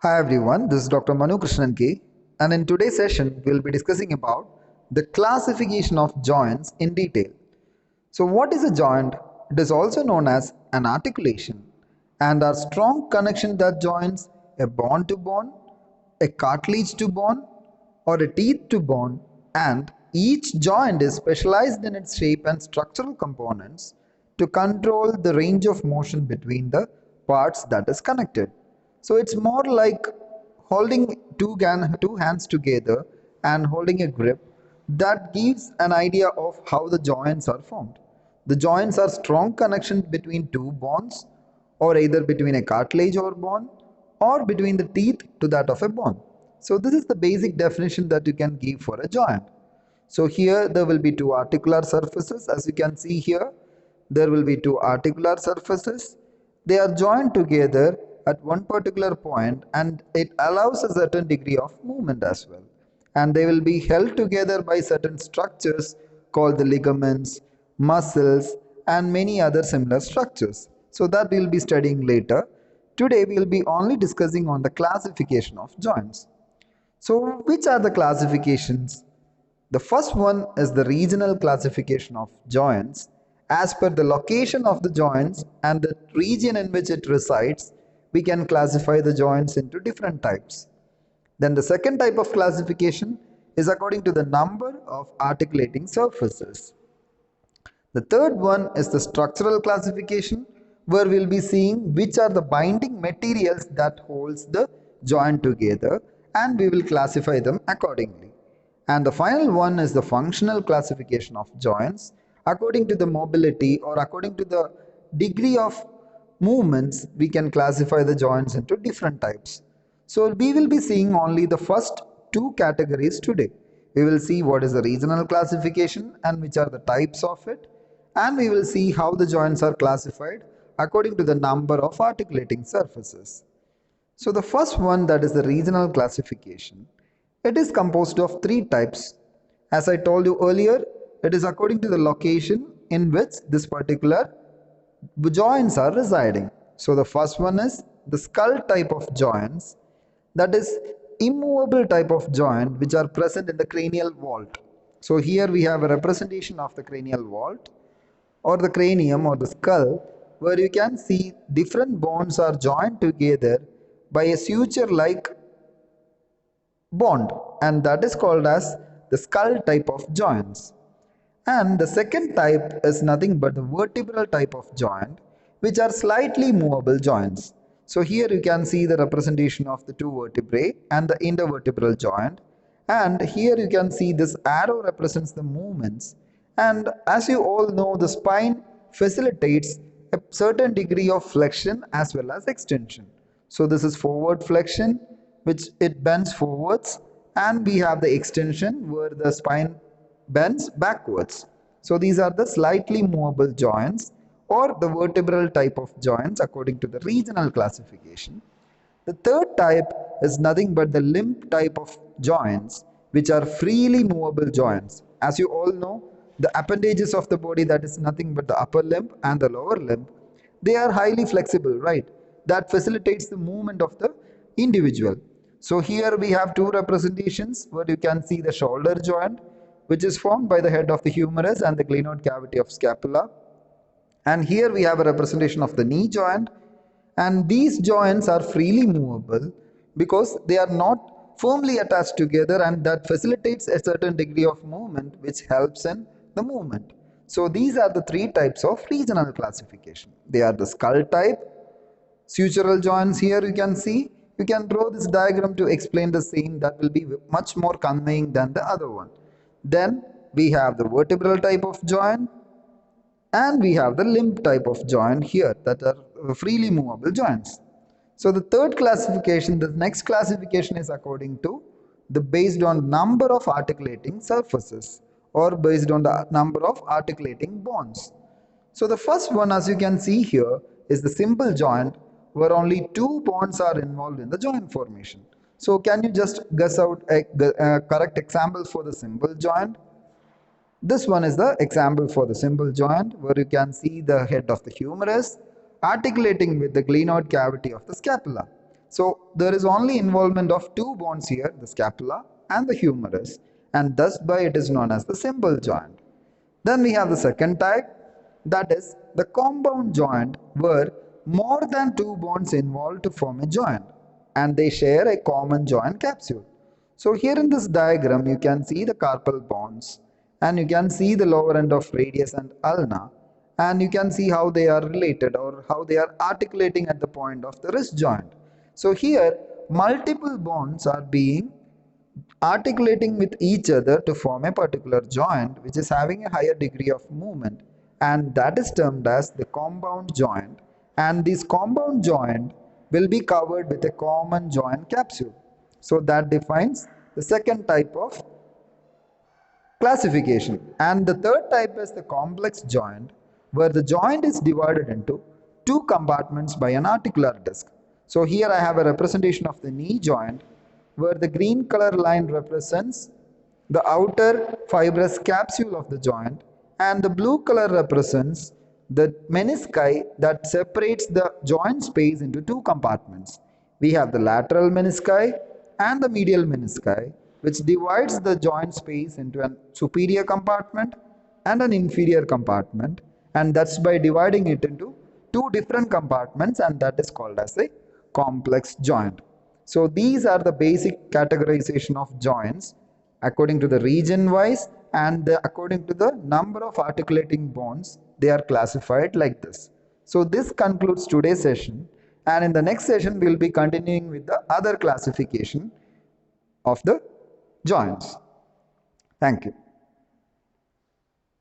Hi everyone, this is Dr. Manu Krishnan K, and in today's session we'll be discussing about the classification of joints in detail. So what is a joint? It is also known as an articulation and are strong connection that joins a bone to bone, a cartilage to bone or a teeth to bone, and each joint is specialized in its shape and structural components to control the range of motion between the parts that is connected. So it's more like holding two hands together and holding a grip that gives an idea of how the joints are formed. The joints are strong connection between two bones or either between a cartilage or bone or between the teeth to that of a bone. So this is the basic definition that you can give for a joint. So here there will be two articular surfaces. As you can see here, there will be two articular surfaces. They are joined together at one particular point and it allows a certain degree of movement as well. And they will be held together by certain structures called the ligaments, muscles, and many other similar structures. So that we'll be studying later. Today we'll be only discussing on the classification of joints. So which are the classifications? The first one is the regional classification of joints. As per the location of the joints and the region in which it resides, we can classify the joints into different types. Then the second type of classification is according to the number of articulating surfaces. The third one is the structural classification, where we'll be seeing which are the binding materials that holds the joint together, and we will classify them accordingly. And the final one is the functional classification of joints. According to the mobility or according to the degree of movements, we can classify the joints into different types. So we will be seeing only the first two categories today. We will see what is the regional classification and which are the types of it, and we will see how the joints are classified according to the number of articulating surfaces. So the first one, that is the regional classification. It is composed of three types. As I told you earlier, it is according to the location in which this particular joints are residing. So the first one is the skull type of joints, that is immovable type of joint which are present in the cranial vault. So here we have a representation of the cranial vault or the cranium or the skull, where you can see different bones are joined together by a suture like bond, and that is called as the skull type of joints. And the second type is nothing but the vertebral type of joint, which are slightly movable joints. So here you can see the representation of the two vertebrae and the intervertebral joint, and here you can see this arrow represents the movements. And as you all know, the spine facilitates a certain degree of flexion as well as extension. So this is forward flexion, which it bends forwards, and we have the extension where the spine bends backwards. So these are the slightly movable joints or the vertebral type of joints according to the regional classification. The third type is nothing but the limb type of joints, which are freely movable joints. As you all know, the appendages of the body, that is nothing but the upper limb and the lower limb, they are highly flexible, right? That facilitates the movement of the individual. So here we have two representations where you can see the shoulder joint, which is formed by the head of the humerus and the glenoid cavity of scapula. And here we have a representation of the knee joint, and these joints are freely movable because they are not firmly attached together, and that facilitates a certain degree of movement which helps in the movement. So these are the three types of regional classification. They are the skull type, sutural joints. Here you can see, you can draw this diagram to explain the same, that will be much more conveying than the other one. Then we have the vertebral type of joint, and we have the limb type of joint here, that are freely movable joints. So the third classification, the next classification is according to the based on number of articulating surfaces or based on the number of articulating bones. So the first one, as you can see here, is the simple joint, where only two bones are involved in the joint formation. So can you just guess out a correct example for the simple joint? This one is the example for the simple joint, where you can see the head of the humerus articulating with the glenoid cavity of the scapula. So there is only involvement of two bonds here, the scapula and the humerus, and thus by it is known as the simple joint. Then we have the second type, that is the compound joint, where more than two bonds involved to form a joint and they share a common joint capsule. So here in this diagram you can see the carpal bones and you can see the lower end of radius and ulna, and you can see how they are related or how they are articulating at the point of the wrist joint. So here multiple bonds are being articulating with each other to form a particular joint which is having a higher degree of movement, and that is termed as the compound joint, and this compound joint will be covered with a common joint capsule. So that defines the second type of classification. And the third type is the complex joint, where the joint is divided into two compartments by an articular disc. So here I have a representation of the knee joint, where the green color line represents the outer fibrous capsule of the joint and the blue color represents the menisci that separates the joint space into two compartments. We have the lateral menisci and the medial menisci, which divides the joint space into a superior compartment and an inferior compartment, and that's by dividing it into two different compartments, and that is called as a complex joint. So these are the basic categorization of joints according to the region wise, and according to the number of articulating bones they are classified like this. So this concludes today's session, and in the next session we will be continuing with the other classification of the joints. Thank you.